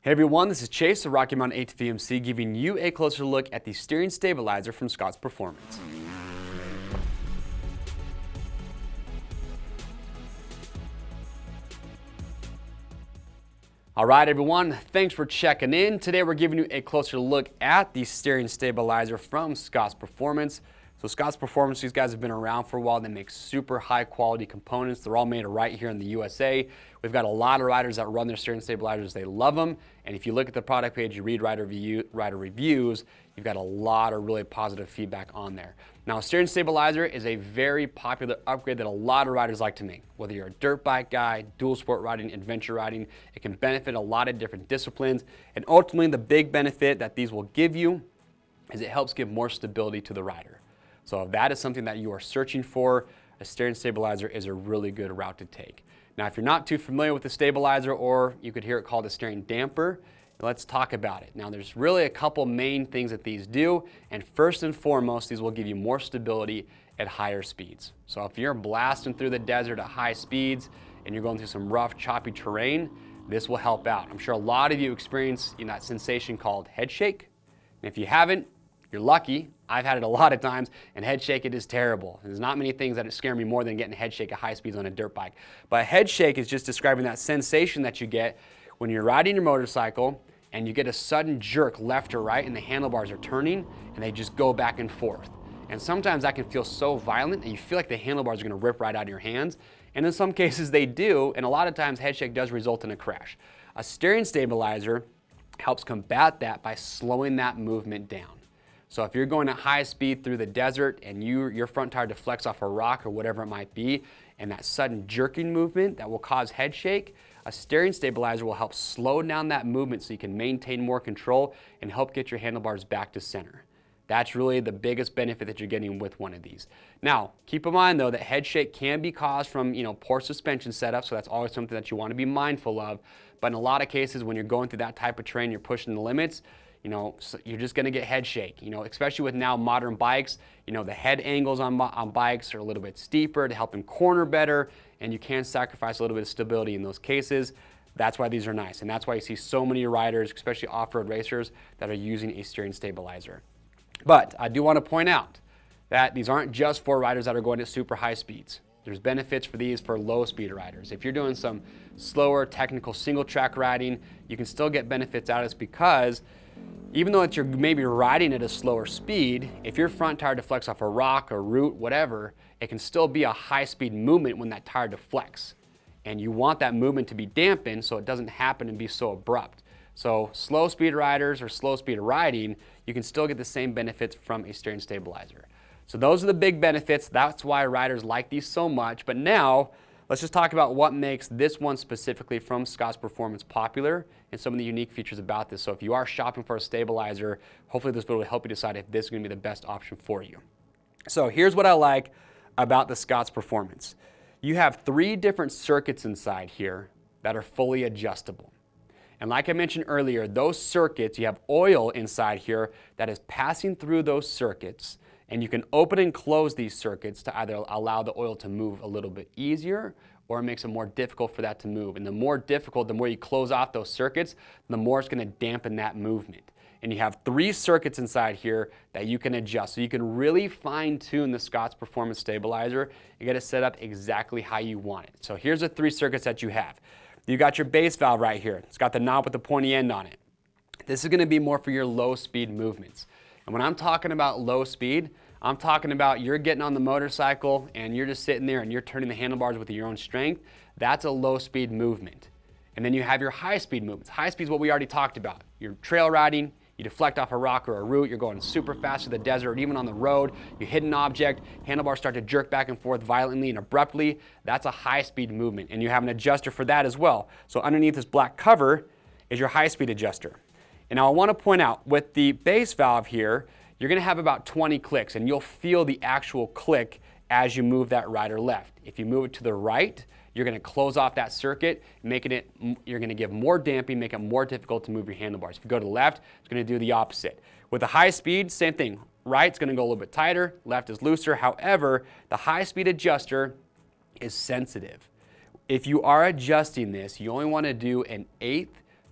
Hey everyone, this is Chase of Rocky Mountain ATVMC giving you a closer look at the steering stabilizer from Scott's Performance. All right everyone, thanks for checking in. Today we're giving you a closer look at the steering stabilizer from Scott's Performance. So Scott's Performance, these guys have been around for a while. They make super high quality components. They're all made right here in the USA. We've got a lot of riders that run their steering stabilizers. They love them. And if you look at the product page, you read rider reviews, you've got a lot of really positive feedback on there. Now, a steering stabilizer is a very popular upgrade that a lot of riders like to make. Whether you're a dirt bike guy, dual sport riding, adventure riding, it can benefit a lot of different disciplines. And ultimately, the big benefit that these will give you is it helps give more stability to the rider. So if that is something that you are searching for, a steering stabilizer is a really good route to take. Now, if you're not too familiar with the stabilizer, or you could hear it called a steering damper, let's talk about it. Now, there's really a couple main things that these do, and first and foremost, these will give you more stability at higher speeds. So if you're blasting through the desert at high speeds and you're going through some rough, choppy terrain, this will help out. I'm sure a lot of you experience that sensation called head shake. And if you haven't, you're lucky. I've had it a lot of times, and head shake, it is terrible. There's not many things that scare me more than getting head shake at high speeds on a dirt bike. But head shake is just describing that sensation that you get when you're riding your motorcycle and you get a sudden jerk left or right and the handlebars are turning and they just go back and forth. And sometimes that can feel so violent that you feel like the handlebars are gonna rip right out of your hands. And in some cases they do, and a lot of times head shake does result in a crash. A steering stabilizer helps combat that by slowing that movement down. So if you're going at high speed through the desert and your front tire deflects off a rock or whatever it might be, and that sudden jerking movement that will cause head shake, a steering stabilizer will help slow down that movement so you can maintain more control and help get your handlebars back to center. That's really the biggest benefit that you're getting with one of these. Now, keep in mind though that head shake can be caused from poor suspension setup, so that's always something that you want to be mindful of. But in a lot of cases, when you're going through that type of terrain, you're pushing the limits, so you're just going to get head shake. Especially with now modern bikes, the head angles on bikes are a little bit steeper to help them corner better, and you can sacrifice a little bit of stability in those cases. That's why these are nice, and that's why you see so many riders, especially off-road racers, that are using a steering stabilizer. But I do want to point out that these aren't just for riders that are going at super high speeds. There's benefits for these for low speed riders. If you're doing some slower technical single track riding, you can still get benefits out of this, because even though you're maybe riding at a slower speed, if your front tire deflects off a rock or root, whatever, it can still be a high speed movement when that tire deflects. And you want that movement to be dampened so it doesn't happen and be so abrupt. So slow speed riders or slow speed riding, you can still get the same benefits from a steering stabilizer. So those are the big benefits. That's why riders like these so much. But now, let's just talk about what makes this one specifically from Scott's Performance popular and some of the unique features about this. So if you are shopping for a stabilizer, hopefully this video will help you decide if this is going to be the best option for you. So here's what I like about the Scott's Performance. You have 3 different circuits inside here that are fully adjustable. And like I mentioned earlier, those circuits, you have oil inside here that is passing through those circuits, and you can open and close these circuits to either allow the oil to move a little bit easier, or it makes it more difficult for that to move. And the more difficult, the more you close off those circuits, the more it's going to dampen that movement. And you have 3 circuits inside here that you can adjust. So you can really fine tune the Scott's Performance stabilizer and get it set up exactly how you want it. So here's the 3 circuits that you have. You got your base valve right here. It's got the knob with the pointy end on it. This is going to be more for your low speed movements. And when I'm talking about low speed, I'm talking about you're getting on the motorcycle and you're just sitting there and you're turning the handlebars with your own strength. That's a low speed movement. And then you have your high speed movements. High speed is what we already talked about. You're trail riding, you deflect off a rock or a root, you're going super fast through the desert, or even on the road, you hit an object, handlebars start to jerk back and forth violently and abruptly. That's a high speed movement, and you have an adjuster for that as well. So underneath this black cover is your high speed adjuster. And now I want to point out, with the base valve here, you're going to have about 20 clicks, and you'll feel the actual click as you move that right or left. If you move it to the right, you're going to close off that circuit, you're going to give more damping, make it more difficult to move your handlebars. If you go to the left, it's going to do the opposite. With the high speed, same thing. Right's going to go a little bit tighter, left is looser. However, the high speed adjuster is sensitive. If you are adjusting this, you only want to do an 1/8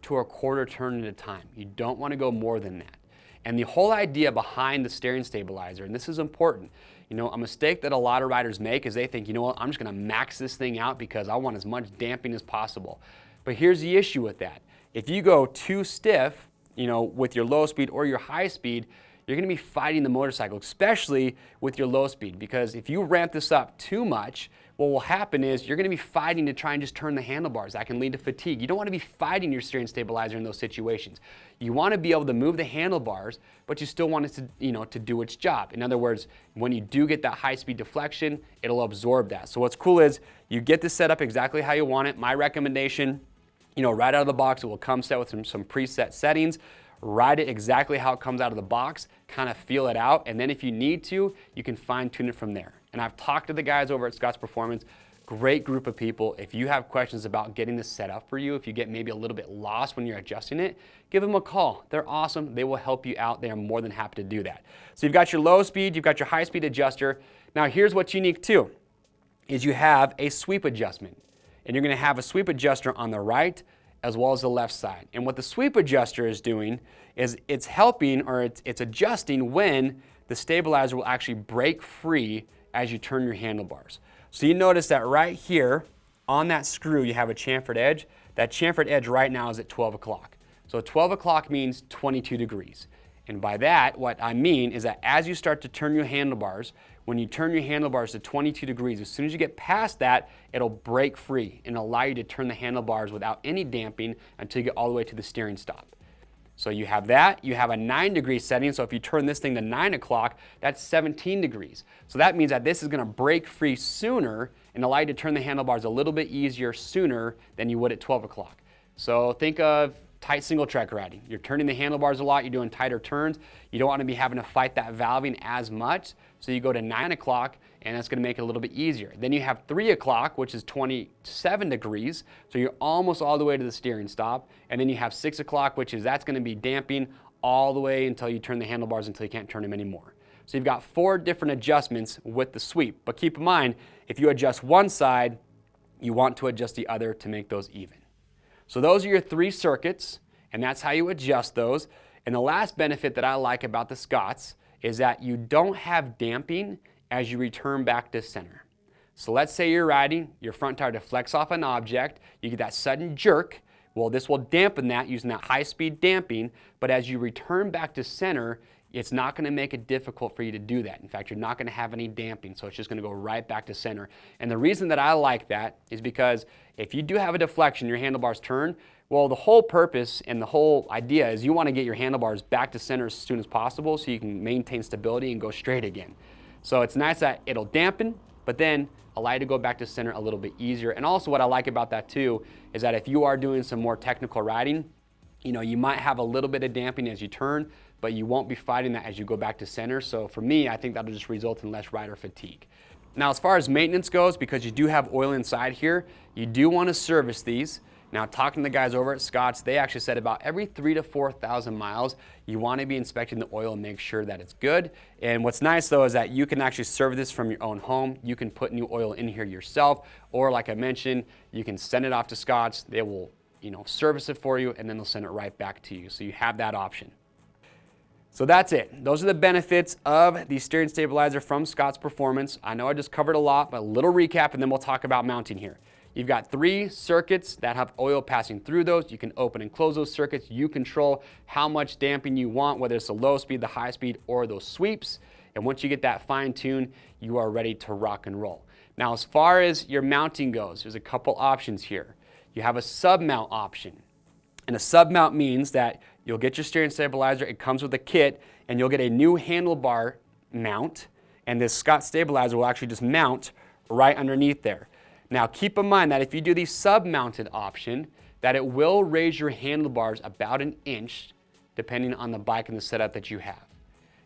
to a quarter turn at a time. You don't want to go more than that. And the whole idea behind the steering stabilizer, and this is important, you know, a mistake that a lot of riders make is they think, you know what, I'm just going to max this thing out because I want as much damping as possible. But here's the issue with that. If you go too stiff, you know, with your low speed or your high speed, you're going to be fighting the motorcycle, especially with your low speed, because if you ramp this up too much, what will happen is you're going to be fighting to try and just turn the handlebars. That can lead to fatigue. You don't want to be fighting your steering stabilizer in those situations. You want to be able to move the handlebars, but you still want it to, you know, to do its job. In other words, when you do get that high-speed deflection, it'll absorb that. So what's cool is you get this set up exactly how you want it. My recommendation, you know, right out of the box, it will come set with some preset settings. Ride it exactly how it comes out of the box, kind of feel it out, and then if you need to, you can fine tune it from there. And I've talked to the guys over at Scott's Performance, great group of people. If you have questions about getting this set up for you, if you get maybe a little bit lost when you're adjusting it, give them a call. They're awesome. They will help you out. They are more than happy to do that. So you've got your low speed, you've got your high speed adjuster. Now here's what's unique too, is you have a sweep adjustment. And you're gonna have a sweep adjuster on the right as well as the left side. And what the sweep adjuster is doing is it's helping, or it's adjusting when the stabilizer will actually break free as you turn your handlebars. So you notice that right here on that screw you have a chamfered edge. That chamfered edge right now is at 12 o'clock. So 12 o'clock means 22 degrees. And by that, what I mean is that as you start to turn your handlebars, when you turn your handlebars to 22 degrees, as soon as you get past that, it'll break free and allow you to turn the handlebars without any damping until you get all the way to the steering stop. So you have that, you have a 9-degree setting, so if you turn this thing to 9 o'clock, that's 17 degrees. So that means that this is gonna break free sooner and allow you to turn the handlebars a little bit easier sooner than you would at 12 o'clock. So think of tight single track riding. You're turning the handlebars a lot, you're doing tighter turns. You don't want to be having to fight that valving as much. So you go to 9 o'clock and that's going to make it a little bit easier. Then you have 3 o'clock, which is 27 degrees. So you're almost all the way to the steering stop. And then you have 6 o'clock, which is that's going to be damping all the way until you turn the handlebars until you can't turn them anymore. So you've got 4 different adjustments with the sweep. But keep in mind, if you adjust one side, you want to adjust the other to make those even. So those are your 3 circuits, and that's how you adjust those. And the last benefit that I like about the Scotts is that you don't have damping as you return back to center. So let's say you're riding, your front tire deflects off an object, you get that sudden jerk. Well, this will dampen that using that high-speed damping, but as you return back to center, it's not going to make it difficult for you to do that. In fact, you're not going to have any damping, so it's just going to go right back to center. And the reason that I like that is because if you do have a deflection, your handlebars turn, well, the whole purpose and the whole idea is you want to get your handlebars back to center as soon as possible so you can maintain stability and go straight again. So it's nice that it'll dampen, but then allow you to go back to center a little bit easier. And also what I like about that too is that if you are doing some more technical riding, you know, you might have a little bit of damping as you turn, but you won't be fighting that as you go back to center. So for me, I think that'll just result in less rider fatigue. Now, as far as maintenance goes, because you do have oil inside here, you do want to service these. Now, talking to the guys over at Scott's, they actually said about every 3,000 to 4,000 miles, you want to be inspecting the oil and make sure that it's good. And what's nice though is that you can actually service this from your own home. You can put new oil in here yourself, or like I mentioned, you can send it off to Scott's. They will, you know, service it for you, and then they'll send it right back to you. So you have that option. So that's it. Those are the benefits of the steering stabilizer from Scott's Performance. I know I just covered a lot, but a little recap, and then we'll talk about mounting here. You've got 3 circuits that have oil passing through those. You can open and close those circuits. You control how much damping you want, whether it's the low speed, the high speed, or those sweeps. And once you get that fine tune, you are ready to rock and roll. Now, as far as your mounting goes, there's a couple options here. You have a sub mount option. And a sub mount means that you'll get your steering stabilizer, it comes with a kit, and you'll get a new handlebar mount, and this Scott stabilizer will actually just mount right underneath there. Now keep in mind that if you do the sub-mounted option, that it will raise your handlebars about 1 inch depending on the bike and the setup that you have.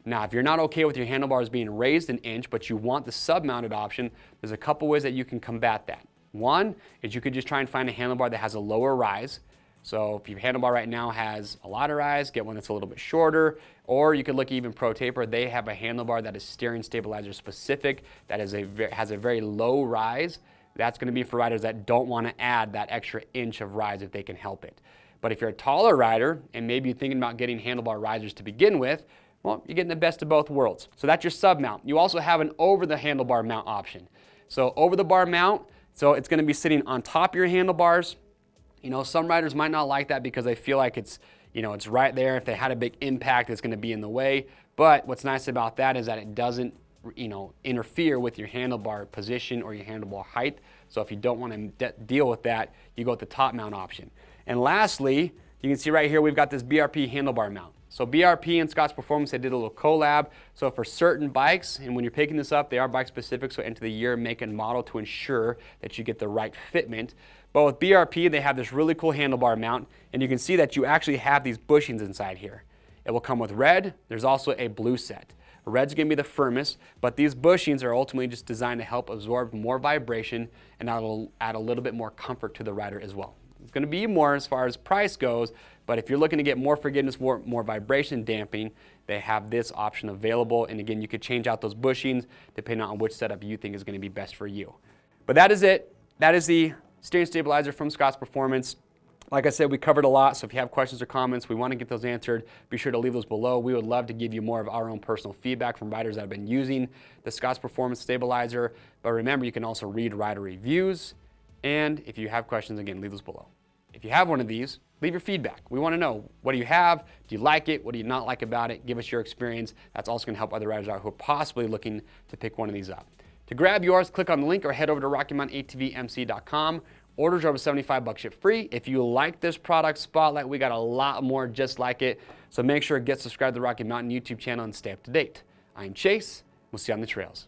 Now if you're not okay with your handlebars being raised 1 inch, but you want the sub-mounted option, there's a couple ways that you can combat that. One is you could just try and find a handlebar that has a lower rise. So if your handlebar right now has a lot of rise, get one that's a little bit shorter, or you could look at even Pro Taper. They have a handlebar that is steering stabilizer specific, that is has a very low rise. That's going to be for riders that don't want to add that extra inch of rise if they can help it. But if you're a taller rider and maybe you're thinking about getting handlebar risers to begin with, well, you're getting the best of both worlds. So that's your sub mount. You also have an over the handlebar mount option. So over the bar mount, so it's going to be sitting on top of your handlebars. You know, some riders might not like that because they feel like it's, you know, it's right there. If they had a big impact, it's going to be in the way. But what's nice about that is that it doesn't, you know, interfere with your handlebar position or your handlebar height. So if you don't want to deal with that, you go with the top mount option. And lastly, you can see right here, we've got this BRP handlebar mount. So BRP and Scott's Performance, they did a little collab. So for certain bikes, and when you're picking this up, they are bike specific, so enter the year, make, and model to ensure that you get the right fitment. But with BRP, they have this really cool handlebar mount, and you can see that you actually have these bushings inside here. It will come with red. There's also a blue set. Red's going to be the firmest, but these bushings are ultimately just designed to help absorb more vibration, and that'll add a little bit more comfort to the rider as well. It's going to be more as far as price goes, but if you're looking to get more forgiveness, more vibration damping, they have this option available. And again, you could change out those bushings depending on which setup you think is going to be best for you. But that is it. That is the steering stabilizer from Scott's Performance. Like I said, we covered a lot, so if you have questions or comments, we want to get those answered. Be sure to leave those below. We would love to give you more of our own personal feedback from riders that have been using the Scott's Performance stabilizer. But remember, you can also read rider reviews. And if you have questions, again, leave those below. If you have one of these, leave your feedback. We want to know, what do you have? Do you like it? What do you not like about it? Give us your experience. That's also going to help other riders out who are possibly looking to pick one of these up. To grab yours, click on the link or head over to RockyMountATVMC.com. Orders are over $75 ship free. If you like this product spotlight, we got a lot more just like it. So make sure to get subscribed to the Rocky Mountain YouTube channel and stay up to date. I'm Chase. We'll see you on the trails.